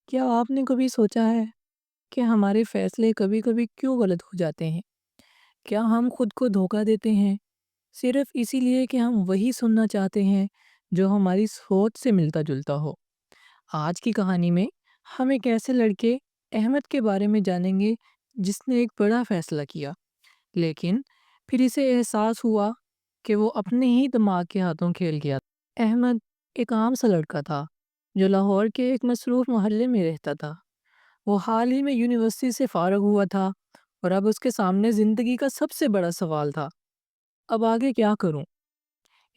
کیا آپ نے کبھی سوچا ہے کہ ہمارے فیصلے کبھی کبھی کیوں غلط ہو جاتے ہیں؟ کیا ہم خود کو دھوکا دیتے ہیں صرف اسی لیے کہ ہم وہی سننا چاہتے ہیں جو ہماری سوچ سے ملتا جلتا ہو؟ آج کی کہانی میں ہم ایک ایسے لڑکے احمد کے بارے میں جانیں گے جس نے ایک بڑا فیصلہ کیا، لیکن پھر اسے احساس ہوا کہ وہ اپنے ہی دماغ کے ہاتھوں کھیل گیا۔ احمد ایک عام سا لڑکا تھا جو لاہور کے ایک مصروف محلے میں رہتا تھا۔ وہ حال ہی میں یونیورسٹی سے فارغ ہوا تھا اور اب اس کے سامنے زندگی کا سب سے بڑا سوال تھا، اب آگے کیا کروں؟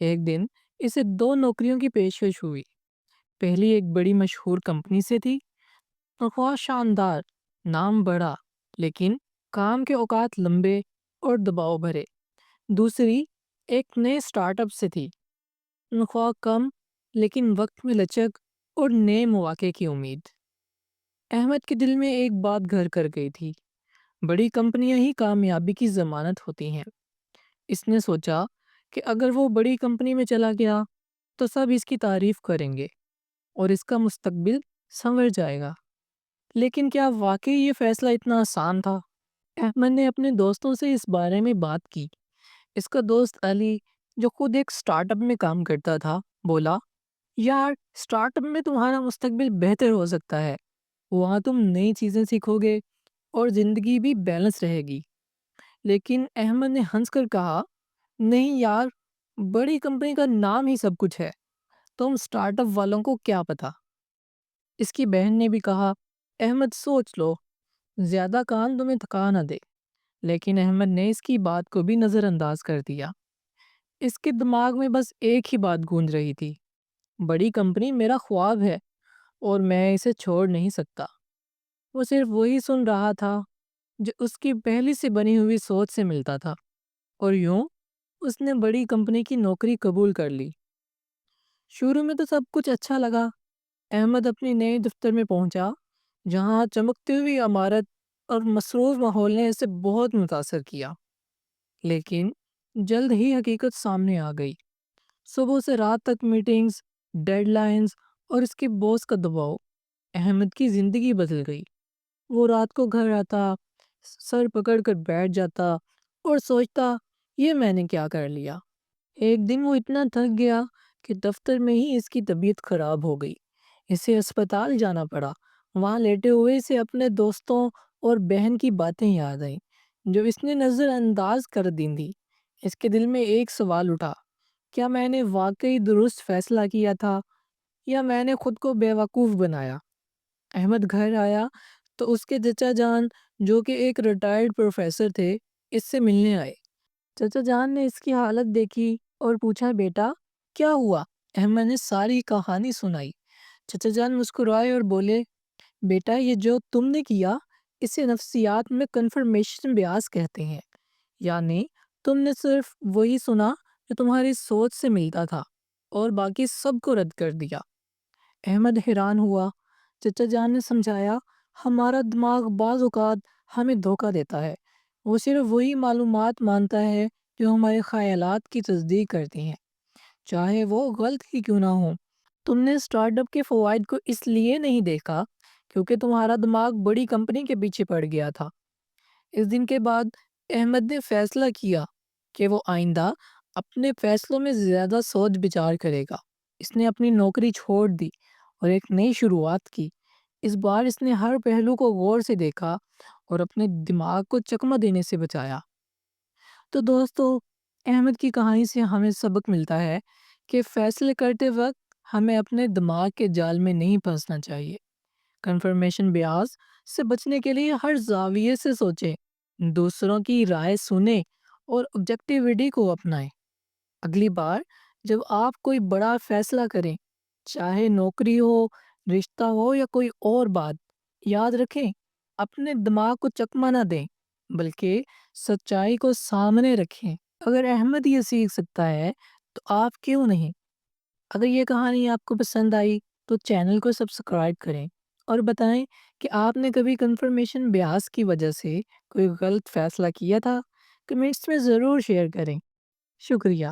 ایک دن اسے دو نوکریوں کی پیشکش ہوئی۔ پہلی ایک بڑی مشہور کمپنی سے تھی، تنخواہ شاندار، نام بڑا، لیکن کام کے اوقات لمبے اور دباؤ بھرے۔ دوسری ایک نئے اسٹارٹ اپ سے تھی، تنخواہ کم لیکن وقت میں لچک اور نئے مواقع کی امید۔ احمد کے دل میں ایک بات گھر کر گئی تھی، بڑی کمپنیاں ہی کامیابی کی ضمانت ہوتی ہیں۔ اس نے سوچا کہ اگر وہ بڑی کمپنی میں چلا گیا تو سب اس کی تعریف کریں گے اور اس کا مستقبل سنور جائے گا۔ لیکن کیا واقعی یہ فیصلہ اتنا آسان تھا؟ احمد نے اپنے دوستوں سے اس بارے میں بات کی۔ اس کا دوست علی، جو خود ایک سٹارٹ اپ میں کام کرتا تھا، بولا، یار سٹارٹ اپ میں تمہارا مستقبل بہتر ہو سکتا ہے، وہاں تم نئی چیزیں سیکھو گے اور زندگی بھی بیلنس رہے گی۔ لیکن احمد نے ہنس کر کہا، نہیں یار، بڑی کمپنی کا نام ہی سب کچھ ہے، تم سٹارٹ اپ والوں کو کیا پتا۔ اس کی بہن نے بھی کہا، احمد سوچ لو، زیادہ کام تمہیں تھکا نہ دے۔ لیکن احمد نے اس کی بات کو بھی نظر انداز کر دیا۔ اس کے دماغ میں بس ایک ہی بات گونج رہی تھی، بڑی کمپنی میرا خواب ہے اور میں اسے چھوڑ نہیں سکتا۔ وہ صرف وہی سن رہا تھا جو اس کی پہلی سے بنی ہوئی سوچ سے ملتا تھا، اور یوں اس نے بڑی کمپنی کی نوکری قبول کر لی۔ شروع میں تو سب کچھ اچھا لگا۔ احمد اپنی نئے دفتر میں پہنچا، جہاں چمکتی ہوئی عمارت اور مصروف ماحول نے اسے بہت متاثر کیا۔ لیکن جلد ہی حقیقت سامنے آ گئی۔ صبح سے رات تک میٹنگز، ڈیڈ لائنز اور اس کے باس کا دباؤ۔ احمد کی زندگی بدل گئی۔ وہ رات کو گھر آتا، سر پکڑ کر بیٹھ جاتا اور سوچتا، یہ میں نے کیا کر لیا۔ ایک دن وہ اتنا تھک گیا کہ دفتر میں ہی اس کی طبیعت خراب ہو گئی۔ اسے اسپتال جانا پڑا۔ وہاں لیٹے ہوئے اسے اپنے دوستوں اور بہن کی باتیں یاد آئیں جو اس نے نظر انداز کر دی تھی۔ اس کے دل میں ایک سوال اٹھا، کیا میں نے واقعی درست فیصلہ کیا تھا یا میں نے خود کو بیوقوف بنایا؟ احمد گھر آیا تو اس کے چچا جان، جو کہ ایک ریٹائرڈ پروفیسر تھے، اس سے ملنے آئے۔ چچا جان نے اس کی حالت دیکھی اور پوچھا، بیٹا کیا ہوا؟ احمد نے ساری کہانی سنائی۔ چچا جان مسکرائے اور بولے، بیٹا یہ جو تم نے کیا اسے نفسیات میں کنفرمیشن بیاس کہتے ہیں، یعنی تم نے صرف وہی سنا جو تمہاری سوچ سے ملتا تھا اور باقی سب کو رد کر دیا۔ احمد حیران ہوا۔ چچا جان نے سمجھایا، ہمارا دماغ بعض اوقات ہمیں دھوکہ دیتا ہے، وہ صرف وہی معلومات مانتا ہے جو ہمارے خیالات کی تصدیق کرتی ہیں، چاہے وہ غلط ہی کیوں نہ ہو۔ تم نے سٹارٹ اپ کے فوائد کو اس لیے نہیں دیکھا کیونکہ تمہارا دماغ بڑی کمپنی کے پیچھے پڑ گیا تھا۔ اس دن کے بعد احمد نے فیصلہ کیا کہ وہ آئندہ اپنے فیصلوں میں زیادہ سوچ بچار کرے گا۔ اس نے اپنی نوکری چھوڑ دی اور ایک نئی شروعات کی۔ اس بار اس نے ہر پہلو کو غور سے دیکھا اور اپنے دماغ کو چکمہ دینے سے بچایا۔ تو دوستو، احمد کی کہانی سے ہمیں سبق ملتا ہے کہ فیصلے کرتے وقت ہمیں اپنے دماغ کے جال میں نہیں پھنسنا چاہیے۔ کنفرمیشن بیاس سے بچنے کے لیے ہر زاویے سے سوچیں، دوسروں کی رائے سنیں اور آبجیکٹیوٹی کو اپنائیں۔ اگلی بار جب آپ کوئی بڑا فیصلہ کریں، چاہے نوکری ہو، رشتہ ہو یا کوئی اور بات، یاد رکھیں، اپنے دماغ کو چکمہ نہ دیں بلکہ سچائی کو سامنے رکھیں۔ اگر احمد یہ سیکھ سکتا ہے تو آپ کیوں نہیں؟ اگر یہ کہانی آپ کو پسند آئی تو چینل کو سبسکرائب کریں اور بتائیں کہ آپ نے کبھی کنفرمیشن بیاس کی وجہ سے کوئی غلط فیصلہ کیا تھا۔ کمنٹس میں ضرور شیئر کریں۔ شکریہ۔